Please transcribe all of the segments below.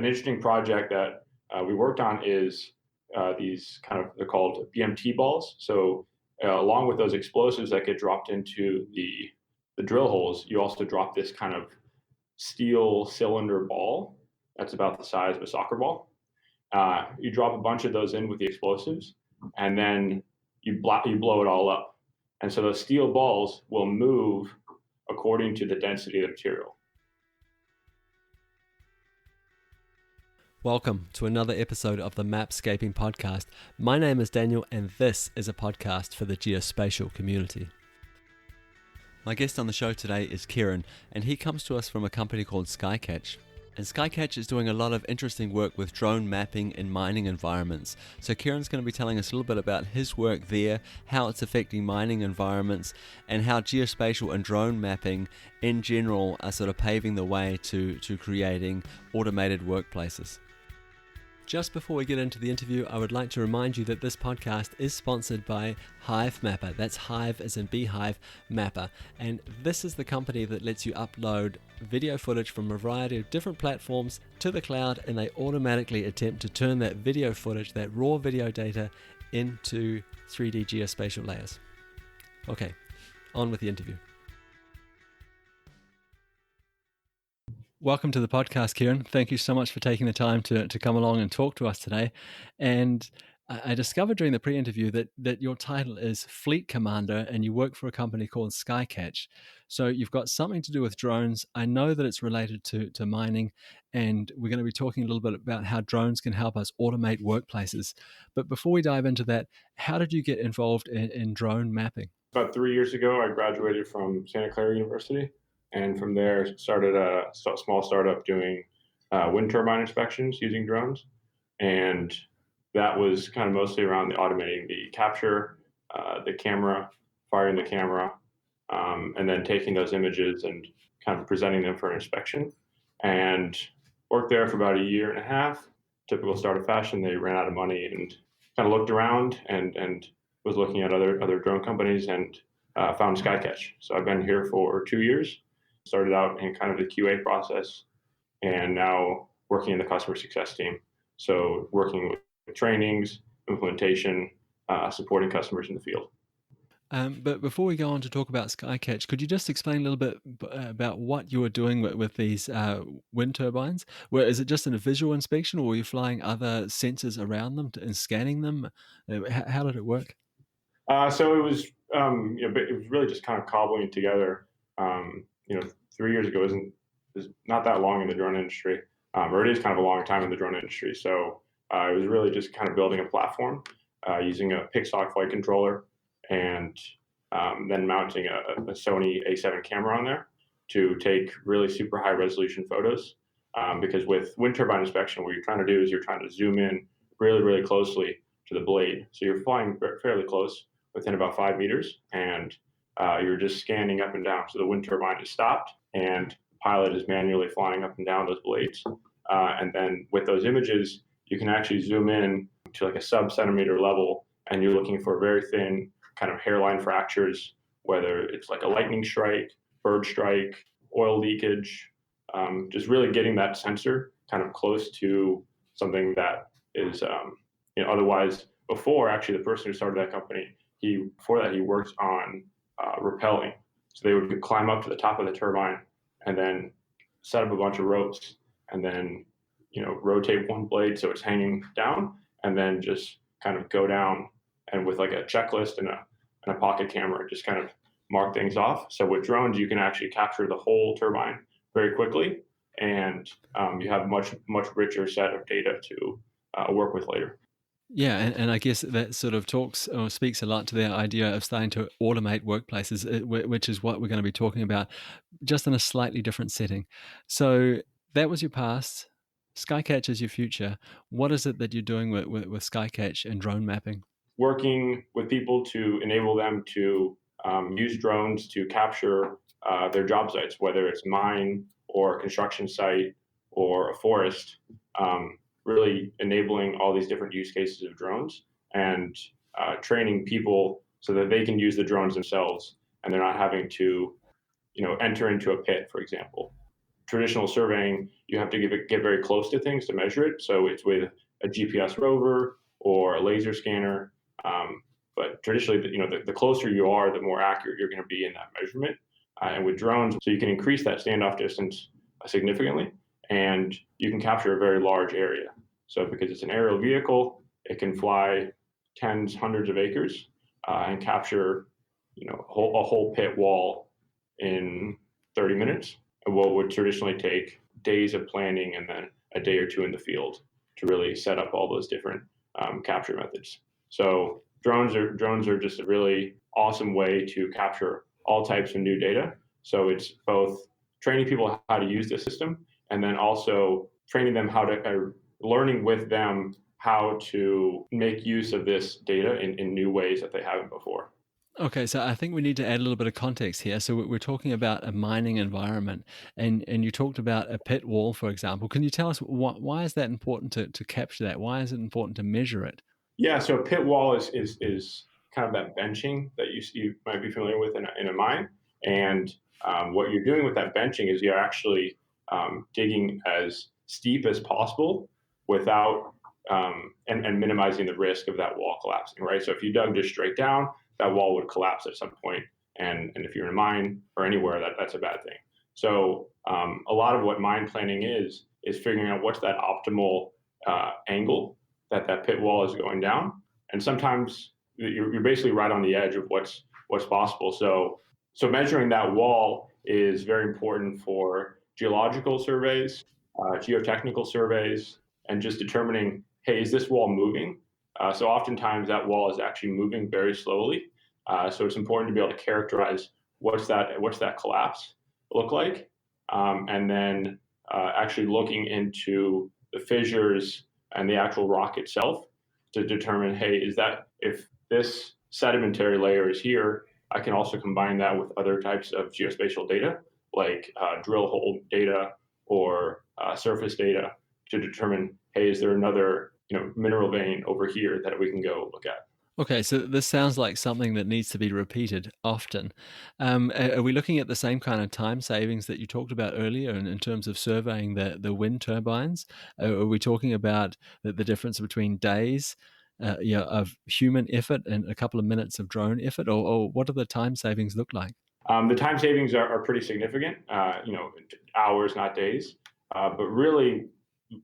an interesting project that we worked on is they're called Bmt balls. So along with those explosives that get dropped into the drill holes, you also drop this kind of steel cylinder ball that's about the size of a soccer ball. You drop a bunch of those in with the explosives, and then you blow it all up. And so those steel balls will move according to the density of the material. Welcome to another episode of the Mapscaping podcast. My name is Daniel, and this is a podcast for the geospatial community. My guest on the show today is Kieran, and he comes to us from a company called SkyCatch. And SkyCatch is doing a lot of interesting work with drone mapping in mining environments. So Kieran's going to be telling us a little bit about his work there, how it's affecting mining environments, and how geospatial and drone mapping in general are sort of paving the way to creating automated workplaces. Just before we get into the interview, I would like to remind you that this podcast is sponsored by Hivemapper. That's Hive as in beehive, Mapper. And this is the company that lets you upload video footage from a variety of different platforms to the cloud, and they automatically attempt to turn that video footage, that raw video data, into 3D geospatial layers. Okay, on with the interview. Welcome to the podcast, Kieran. Thank you so much for taking the time to come along and talk to us today. And I discovered during the pre-interview that your title is Fleet Commander and you work for a company called SkyCatch. So you've got something to do with drones. I know that it's related to mining, and we're going to be talking a little bit about how drones can help us automate workplaces. But before we dive into that, how did you get involved in drone mapping? About 3 years ago, I graduated from Santa Clara University. And from there, started a small startup doing wind turbine inspections using drones. And that was kind of mostly around automating the capture, the camera, firing the camera, and then taking those images and kind of presenting them for an inspection. And worked there for about a year and a half. Typical startup fashion, they ran out of money and kind of looked around and was looking at other drone companies and found SkyCatch. So I've been here for 2 years. Started out in kind of the QA process and now working in the customer success team. So working with trainings, implementation, supporting customers in the field. But before we go on to talk about SkyCatch, could you just explain a little bit about what you were doing with these wind turbines? Is it just in a visual inspection, or were you flying other sensors around them and scanning them? How did it work? So it was, it was really just kind of cobbling it together. 3 years ago is not that long in the drone industry, or it is kind of a long time in the drone industry. So it was really just kind of building a platform using a Pixhawk flight controller and then mounting a Sony A7 camera on there to take really super high resolution photos. Because with wind turbine inspection, what you're trying to do is you're trying to zoom in really, really closely to the blade. So you're flying fairly close, within about 5 meters, and you're just scanning up and down. So the wind turbine is stopped and the pilot is manually flying up and down those blades. And then with those images, you can actually zoom in to like a sub-centimeter level, and you're looking for very thin kind of hairline fractures, whether it's like a lightning strike, bird strike, oil leakage, just really getting that sensor kind of close to something that is, otherwise before, actually the person who started that company, he worked on rappelling. So they would climb up to the top of the turbine and then set up a bunch of ropes and then, rotate one blade so it's hanging down, and then just kind of go down and with like a checklist and a pocket camera, just kind of mark things off. So with drones, you can actually capture the whole turbine very quickly, and you have much richer set of data to work with later. Yeah, and I guess that sort of speaks a lot to the idea of starting to automate workplaces, which is what we're going to be talking about, just in a slightly different setting. So that was your past. SkyCatch is your future. What is it that you're doing with SkyCatch and drone mapping? Working with people to enable them to use drones to capture their job sites, whether it's mine or a construction site or a forest. Really enabling all these different use cases of drones and training people so that they can use the drones themselves and they're not having to, enter into a pit, for example. traditional surveying, you have to get very close to things to measure it. So it's with a GPS rover or a laser scanner. But traditionally, the closer you are, the more accurate you're going to be in that measurement. And with drones, so you can increase that standoff distance significantly, and you can capture a very large area. So because it's an aerial vehicle, it can fly tens, hundreds of acres and capture, a whole pit wall in 30 minutes, and what would traditionally take days of planning and then a day or two in the field to really set up all those different capture methods. So drones are just a really awesome way to capture all types of new data. So it's both training people how to use the system, and then also training them learning with them how to make use of this data in new ways that they haven't before. Okay, so I think we need to add a little bit of context here. So we're talking about a mining environment, and you talked about a pit wall, for example. Can you tell us why is that important to capture that? Why is it important to measure it? Yeah, so a pit wall is kind of that benching that you might be familiar with in a mine. And what you're doing with that benching is you're actually digging as steep as possible without and minimizing the risk of that wall collapsing, right? So if you dug just straight down, that wall would collapse at some point. And if you're in a mine or anywhere, that's a bad thing. So a lot of what mine planning is figuring out what's that optimal angle that pit wall is going down. And sometimes you're basically right on the edge of what's possible. So measuring that wall is very important for geological surveys, geotechnical surveys, and just determining, hey, is this wall moving? So oftentimes that wall is actually moving very slowly. So it's important to be able to characterize what's that collapse look like, and then actually looking into the fissures and the actual rock itself to determine, hey, if this sedimentary layer is here, I can also combine that with other types of geospatial data, like drill hole data or surface data, to determine, hey, is there another mineral vein over here that we can go look at? Okay, so this sounds like something that needs to be repeated often. Are we looking at the same kind of time savings that you talked about earlier in terms of surveying the wind turbines? Are we talking about the difference between days of human effort and a couple of minutes of drone effort, or what do the time savings look like? The time savings are pretty significant, hours, not days. But really,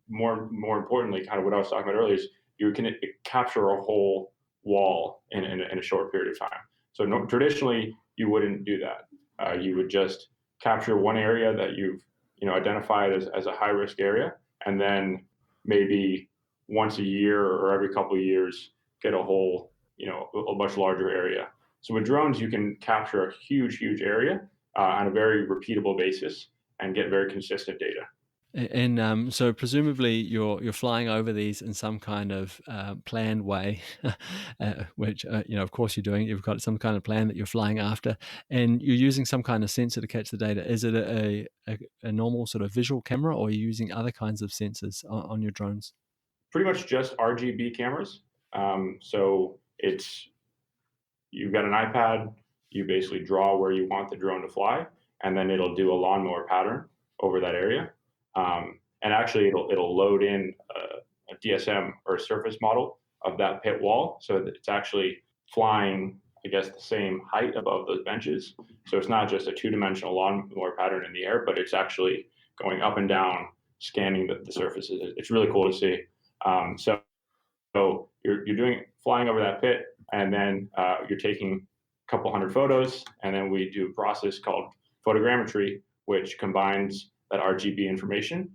more importantly, kind of what I was talking about earlier, is you can capture a whole wall in a short period of time. So traditionally, you wouldn't do that. You would just capture one area that you've identified as a high risk area, and then maybe once a year or every couple of years get a whole a much larger area. So with drones, you can capture a huge area on a very repeatable basis and get very consistent data. And so presumably you're flying over these in some kind of planned way, which of course you're doing. You've got some kind of plan that you're flying after, and you're using some kind of sensor to catch the data. Is it a normal sort of visual camera, or are you using other kinds of sensors on your drones? Pretty much just RGB cameras. So you've got an iPad. You basically draw where you want the drone to fly, and then it'll do a lawnmower pattern over that area. And actually, it'll load in a DSM or a surface model of that pit wall, so that it's actually flying, I guess, the same height above those benches. So it's not just a two-dimensional lawnmower pattern in the air, but it's actually going up and down, scanning the surfaces. It's really cool to see. So you're flying over that pit, and then you're taking a couple hundred photos, and then we do a process called photogrammetry, which combines that RGB information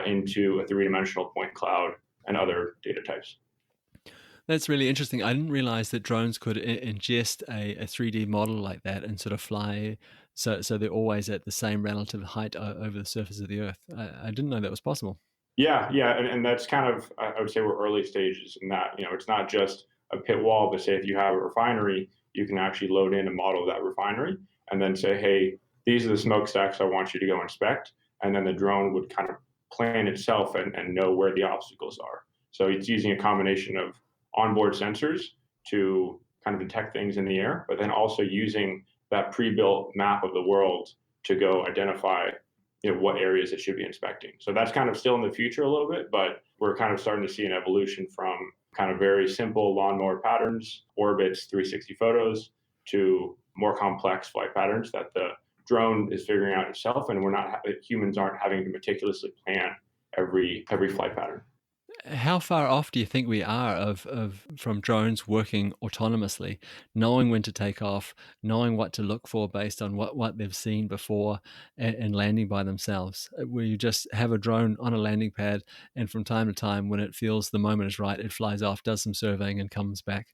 into a three-dimensional point cloud and other data types. That's really interesting. I didn't realize that drones could ingest a 3D model like that and sort of fly, so they're always at the same relative height over the surface of the Earth. I didn't know that was possible. Yeah, and that's kind of, I would say, we're early stages in that. It's not just a pit wall, but say if you have a refinery, you can actually load in a model of that refinery and then say, hey, these are the smokestacks I want you to go inspect. And then the drone would kind of plan itself and know where the obstacles are. So it's using a combination of onboard sensors to kind of detect things in the air, but then also using that pre-built map of the world to go identify what areas it should be inspecting. So that's kind of still in the future a little bit, but we're kind of starting to see an evolution from kind of very simple lawnmower patterns, orbits, 360 photos, to more complex flight patterns that the drone is figuring out itself, and humans aren't having to meticulously plan every flight pattern. How far off do you think we are from drones working autonomously, knowing when to take off, knowing what to look for based on what they've seen before, and landing by themselves? Where you just have a drone on a landing pad, and from time to time, when it feels the moment is right, it flies off, does some surveying, and comes back.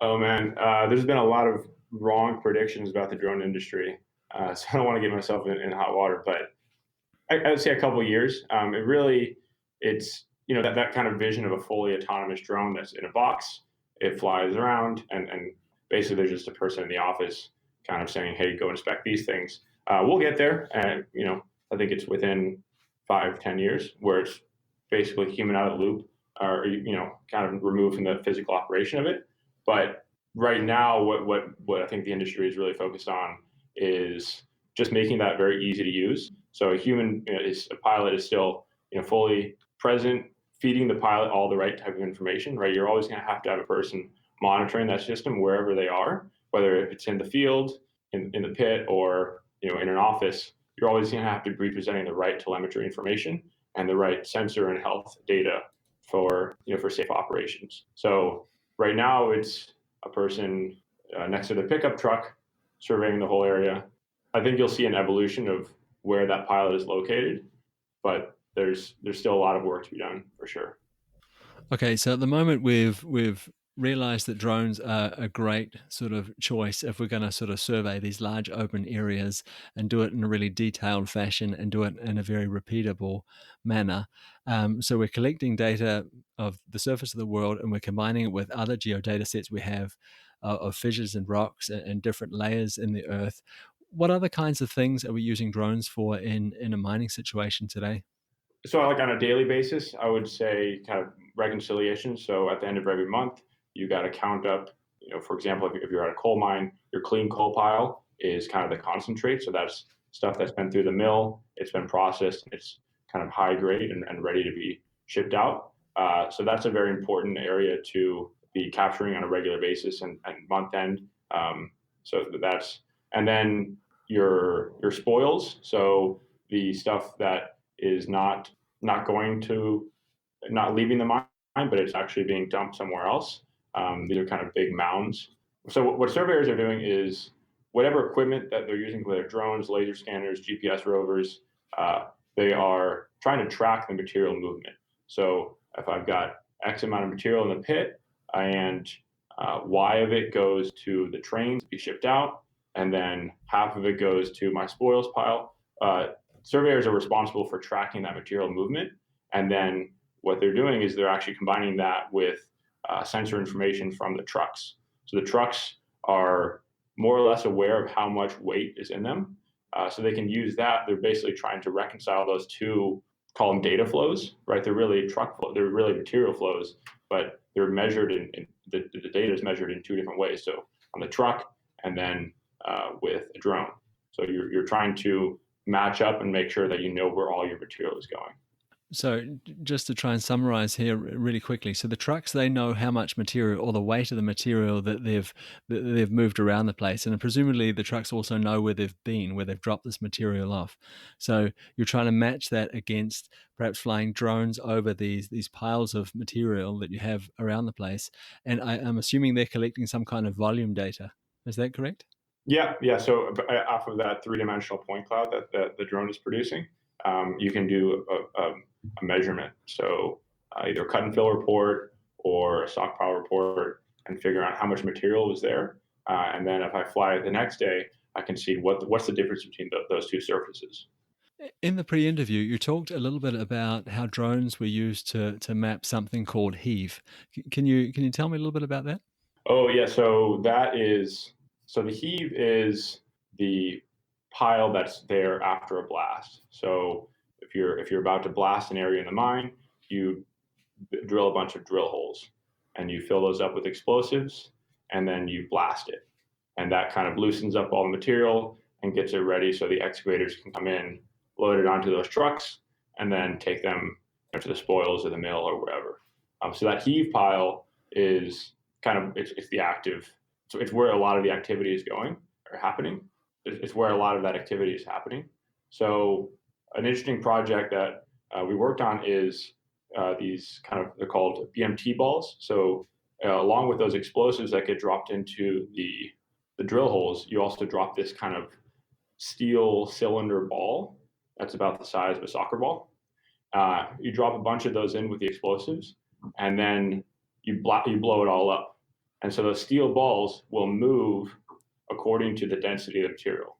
Oh man, there's been a lot of wrong predictions about the drone industry, so I don't want to get myself in hot water, but I would say a couple of years. It's that kind of vision of a fully autonomous drone that's in a box. It flies around, and basically there's just a person in the office kind of saying, "Hey, go inspect these things." We'll get there, and I think it's within 5-10 years where it's basically human out of the loop, or kind of removed from the physical operation of it. But right now, what I think the industry is really focused on is just making that very easy to use. So a pilot is still fully present, feeding the pilot all the right type of information. Right, you're always going to have a person monitoring that system wherever they are, whether it's in the field, in the pit, or in an office. You're always going to have to be presenting the right telemetry information and the right sensor and health data for safe operations. So right now, it's a person next to the pickup truck surveying the whole area. I think you'll see an evolution of where that pilot is located, but there's still a lot of work to be done for sure. Okay, so at the moment we've realized that drones are a great sort of choice if we're going to sort of survey these large open areas and do it in a really detailed fashion and do it in a very repeatable manner. So we're collecting data of the surface of the world, and we're combining it with other geodata sets we have of fissures and rocks and different layers in the earth. What other kinds of things are we using drones for in a mining situation today? So like on a daily basis, I would say kind of reconciliation. So at the end of every month, you got to count up, for example, if you're at a coal mine, your clean coal pile is kind of the concentrate. So that's stuff that's been through the mill, it's been processed, it's kind of high grade and ready to be shipped out. So that's a very important area to be capturing on a regular basis and month end. And then your spoils. So the stuff that is not leaving the mine, but it's actually being dumped somewhere else. These are kind of big mounds. So what surveyors are doing is whatever equipment that they're using, whether drones, laser scanners, GPS rovers, they are trying to track the material movement. So if I've got X amount of material in the pit, and Y of it goes to the train to be shipped out, and then half of it goes to my spoils pile. Surveyors are responsible for tracking that material movement, and then what they're doing is they're actually combining that with sensor information from the trucks. So the trucks are more or less aware of how much weight is in them, so they can use that. They're basically trying to reconcile those two, call them data flows, right? They're really they're really material flows, but they're measured in the data is measured in two different ways. So on the truck, and then with a drone. So you're trying to match up and make sure that where all your material is going. So just to try and summarize here really quickly, so the trucks, they know how much material or the weight of the material that they've moved around the place, and presumably the trucks also know where they've been, where they've dropped this material off. So you're trying to match that against perhaps flying drones over these piles of material that you have around the place, and I'm assuming they're collecting some kind of volume data. Is that correct? Yeah. So off of that three-dimensional point cloud that the drone is producing, you can do a measurement. So either a cut and fill report or a stockpile report, and figure out how much material was there. And then if I fly it the next day, I can see what's the difference between those two surfaces. In the pre-interview, you talked a little bit about how drones were used to map something called Hive. Can you tell me a little bit about that? Oh yeah, so the heave is the pile that's there after a blast. So if you're about to blast an area in the mine, you drill a bunch of drill holes, and you fill those up with explosives, and then you blast it, and that kind of loosens up all the material and gets it ready so the excavators can come in, loaded onto those trucks, and then take them to the spoils or the mill or wherever. So that heave pile is kind of it's the active. So it's where a lot of the activity is going or happening. It's where a lot of that activity is happening. So an interesting project that we worked on is these they're called Bmt balls. So along with those explosives that get dropped into the drill holes, you also drop this kind of steel cylinder ball that's about the size of a soccer ball. You drop a bunch of those in with the explosives, and then you blow it all up. And so those steel balls will move according to the density of the material.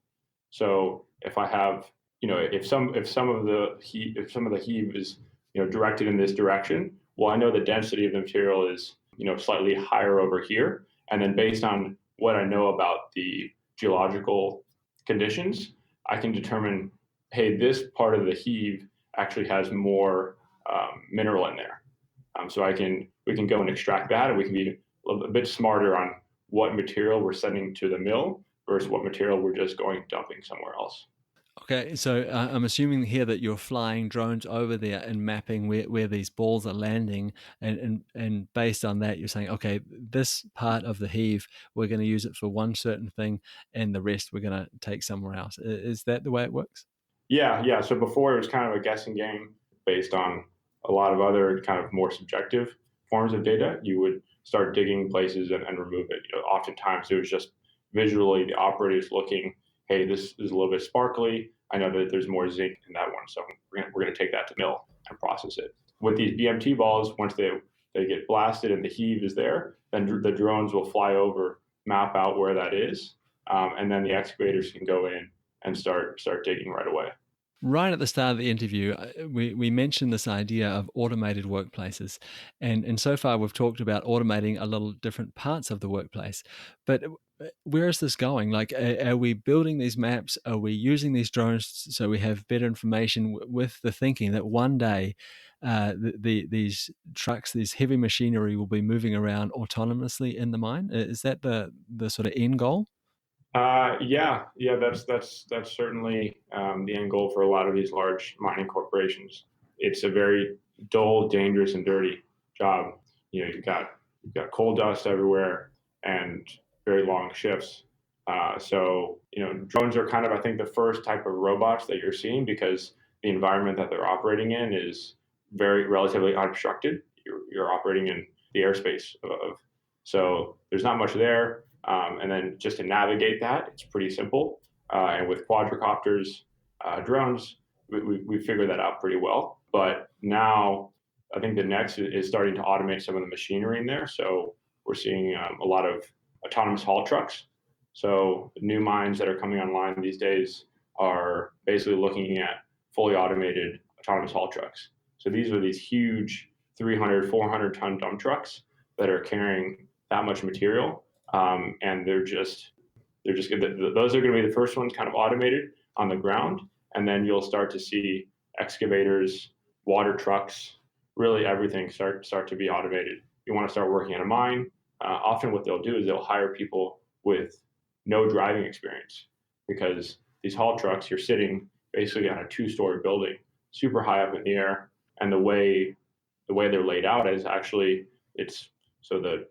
So if I have, if some of the heave is directed in this direction, well, I know the density of the material is slightly higher over here, and then based on what I know about the geological conditions, I can determine, hey, this part of the heave actually has more mineral in there. So we can go and extract that, and we can be a bit smarter on what material we're sending to the mill versus what material we're just going dumping somewhere else. Okay, so I'm assuming here that you're flying drones over there and mapping where these balls are landing, and based on that, you're saying, okay, this part of the heave, we're going to use it for one certain thing, and the rest we're going to take somewhere else. Is that the way it works? Yeah. So before it was kind of a guessing game based on a lot of other kind of more subjective forms of data. You would start digging places and remove it. Oftentimes it was just visually the operators looking, hey, this is a little bit sparkly. I know that there's more zinc in that one, so we're gonna take that to mill and process it. With these Bmt balls, once they get blasted and the heave is there, then the drones will fly over, map out where that is, and then the excavators can go in and start digging right away. Right at the start of the interview, we mentioned this idea of automated workplaces. And so far, we've talked about automating a little different parts of the workplace. But where is this going? Like, are we building these maps? Are we using these drones so we have better information with the thinking that one day these trucks, these heavy machinery will be moving around autonomously in the mine? Is that the sort of end goal? Yeah, that's certainly the end goal for a lot of these large mining corporations. It's a very dull, dangerous, and dirty job. You've got coal dust everywhere and very long shifts. So drones are kind of, I think, the first type of robots that you're seeing because the environment that they're operating in is very relatively unobstructed. You're operating in the airspace of so there's not much there. And then just to navigate that, it's pretty simple. And with quadricopters, drones, we figured that out pretty well. But now I think the next is starting to automate some of the machinery in there. So we're seeing a lot of autonomous haul trucks. So new mines that are coming online these days are basically looking at fully automated autonomous haul trucks. So these are these huge 300, 400 ton dump trucks that are carrying that much material. And they're just good. Those are going to be the first ones kind of automated on the ground. And then you'll start to see excavators, water trucks, really everything start to be automated. You want to start working in a mine. Often what they'll do is they'll hire people with no driving experience because these haul trucks, you're sitting basically on a 2-story building, super high up in the air. And the way they're laid out is actually it's so the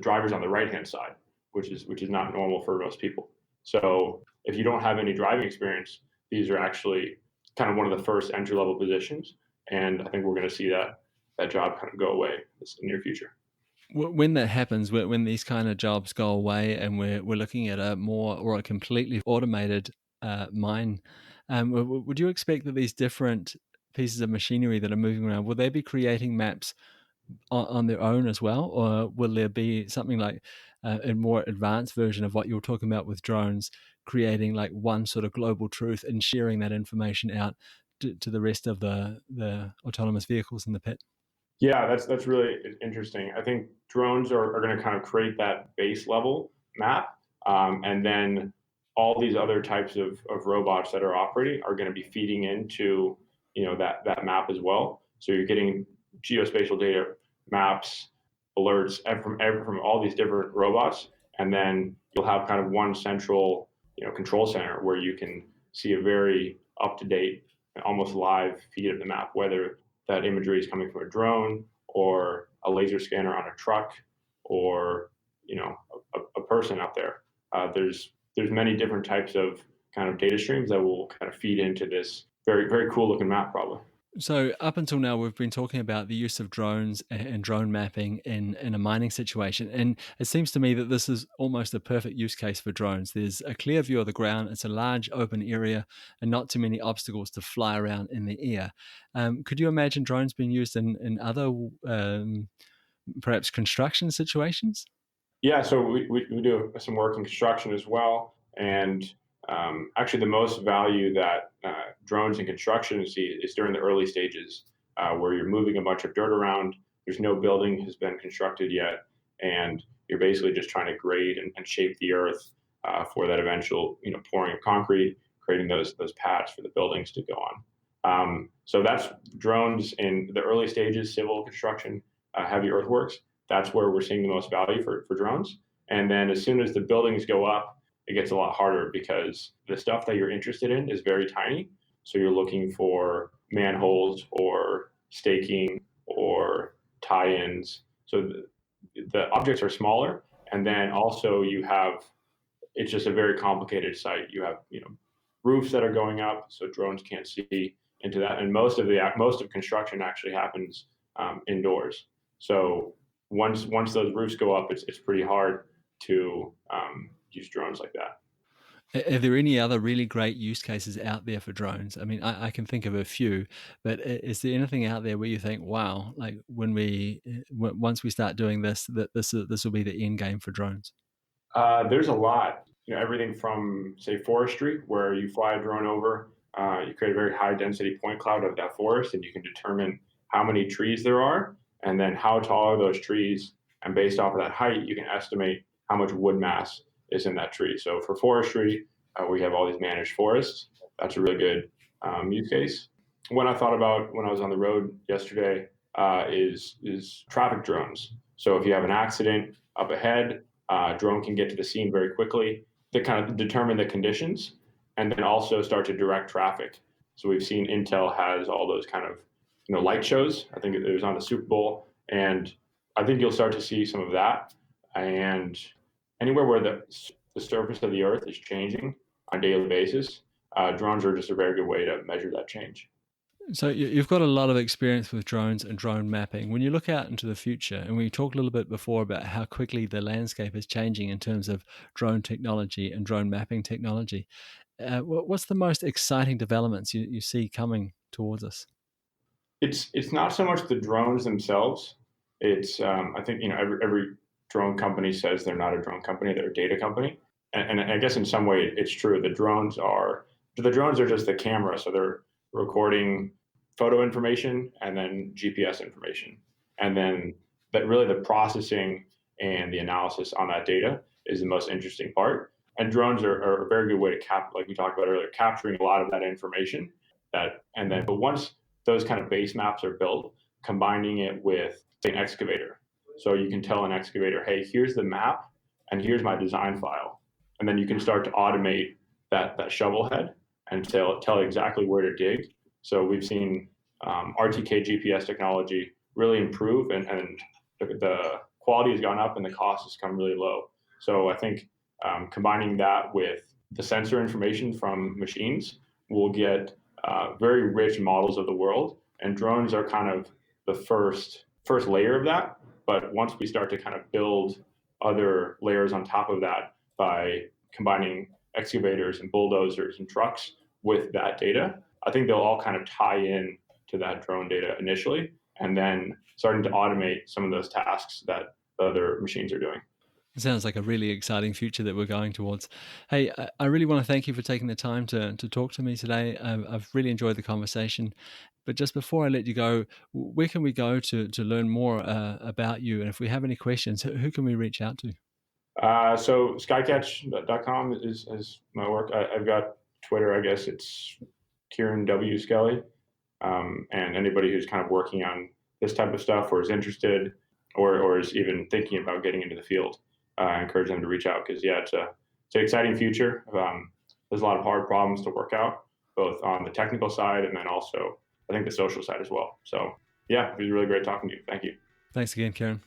driver's on the right-hand side, which is not normal for most people. So if you don't have any driving experience, these are actually kind of one of the first entry-level positions. And I think we're going to see that job kind of go away in the near future. When that happens, when these kind of jobs go away and we're looking at a more or a completely automated mine, would you expect that these different pieces of machinery that are moving around, will they be creating maps on their own as well? Or will there be something like a more advanced version of what you were talking about with drones, creating like one sort of global truth and sharing that information out to the rest of the autonomous vehicles in the pit? Yeah, that's really interesting. I think drones are going to kind of create that base level map, and then all these other types of robots that are operating are going to be feeding into that map as well. So you're getting geospatial data, maps, alerts from all these different robots, and then you'll have kind of one central control center where you can see a very up to date almost live feed of the map, whether that imagery is coming from a drone or a laser scanner on a truck or a person out there. There's many different types of kind of data streams that will kind of feed into this very, very cool looking map problem. So up until now, we've been talking about the use of drones and drone mapping in a mining situation. And it seems to me that this is almost a perfect use case for drones. There's a clear view of the ground. It's a large open area and not too many obstacles to fly around in the air. Could you imagine drones being used in other perhaps construction situations? Yeah, so we do some work in construction as well. And actually, the most value that drones in construction see is during the early stages, where you're moving a bunch of dirt around. There's no building has been constructed yet, and you're basically just trying to grade and shape the earth for that eventual, pouring of concrete, creating those pads for the buildings to go on. So that's drones in the early stages, civil construction, heavy earthworks. That's where we're seeing the most value for drones. And then as soon as the buildings go up, it gets a lot harder because the stuff that you're interested in is very tiny. So you're looking for manholes or staking or tie-ins. So the objects are smaller. And then also it's just a very complicated site. You have, roofs that are going up, so drones can't see into that. And most of construction actually happens indoors. So once those roofs go up, it's pretty hard to use drones like that. Are there any other really great use cases out there for drones? I mean, I can think of a few, but is there anything out there where you think, wow, like once we start doing this, that this will be the end game for drones? There's a lot, everything from say forestry, where you fly a drone over, you create a very high density point cloud of that forest, and you can determine how many trees there are, and then how tall are those trees, and based off of that height, you can estimate how much wood mass is in that tree. So for forestry, we have all these managed forests. That's a really good use case. What I thought about when I was on the road yesterday is traffic drones. So if you have an accident up ahead, drone can get to the scene very quickly to kind of determine the conditions and then also start to direct traffic. So we've seen Intel has all those kind of light shows. I think it was on the Super Bowl, and I think you'll start to see some of that. And anywhere where the surface of the earth is changing on a daily basis, drones are just a very good way to measure that change. So you've got a lot of experience with drones and drone mapping. When you look out into the future, and we talked a little bit before about how quickly the landscape is changing in terms of drone technology and drone mapping technology, what's the most exciting developments you see coming towards us? It's not so much the drones themselves. It's I think every drone company says they're not a drone company; they're a data company, and I guess in some way it's true. The drones are just the camera, so they're recording photo information and then GPS information, and then that really the processing and the analysis on that data is the most interesting part. And drones are a very good way to like we talked about earlier, capturing a lot of that information. But once those kind of base maps are built, combining it with say, an excavator. So you can tell an excavator, hey, here's the map and here's my design file. And then you can start to automate that shovel head and tell exactly where to dig. So we've seen RTK GPS technology really improve and the quality has gone up and the cost has come really low. So I think combining that with the sensor information from machines will get very rich models of the world, and drones are kind of the first layer of that. But once we start to kind of build other layers on top of that by combining excavators and bulldozers and trucks with that data, I think they'll all kind of tie in to that drone data initially, and then starting to automate some of those tasks that the other machines are doing. It sounds like a really exciting future that we're going towards. Hey, I really want to thank you for taking the time to talk to me today. I've really enjoyed the conversation. But just before I let you go, where can we go to learn more about you? And if we have any questions, who can we reach out to? So SkyCatch.com is my work. I've got Twitter, I guess it's Kieran W. Skelly. And anybody who's kind of working on this type of stuff or is interested or is even thinking about getting into the field, I encourage them to reach out because, yeah, it's an exciting future. There's a lot of hard problems to work out, both on the technical side and then also I think the social side as well. So yeah, it was really great talking to you. Thank you. Thanks again, Kieran.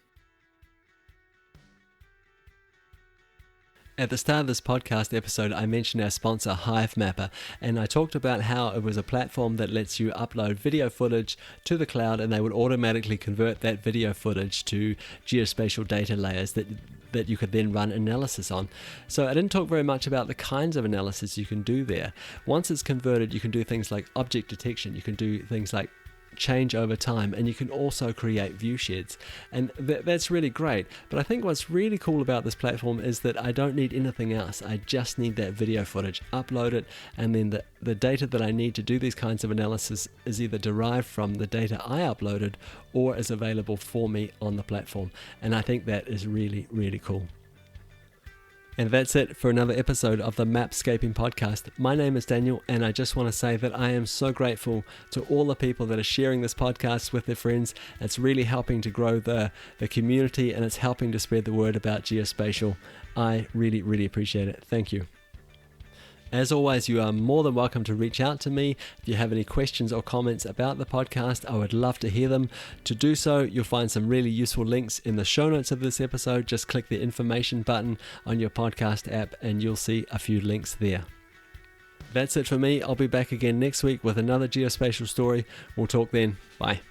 At the start of this podcast episode, I mentioned our sponsor, Hivemapper, and I talked about how it was a platform that lets you upload video footage to the cloud, and they would automatically convert that video footage to geospatial data layers that you could then run analysis on. So I didn't talk very much about the kinds of analysis you can do there. Once it's converted, you can do things like object detection, you can do things like change over time, and you can also create view sheds, and that's really great. But I think what's really cool about this platform is that I don't need anything else. I just need that video footage, upload it, and then the data that I need to do these kinds of analysis is either derived from the data I uploaded or is available for me on the platform, and I think that is really, really cool. And that's it for another episode of the Mapscaping podcast. My name is Daniel, and I just want to say that I am so grateful to all the people that are sharing this podcast with their friends. It's really helping to grow the community, and it's helping to spread the word about geospatial. I really, really appreciate it. Thank you. As always, you are more than welcome to reach out to me. If you have any questions or comments about the podcast, I would love to hear them. To do so, you'll find some really useful links in the show notes of this episode. Just click the information button on your podcast app and you'll see a few links there. That's it for me. I'll be back again next week with another geospatial story. We'll talk then. Bye.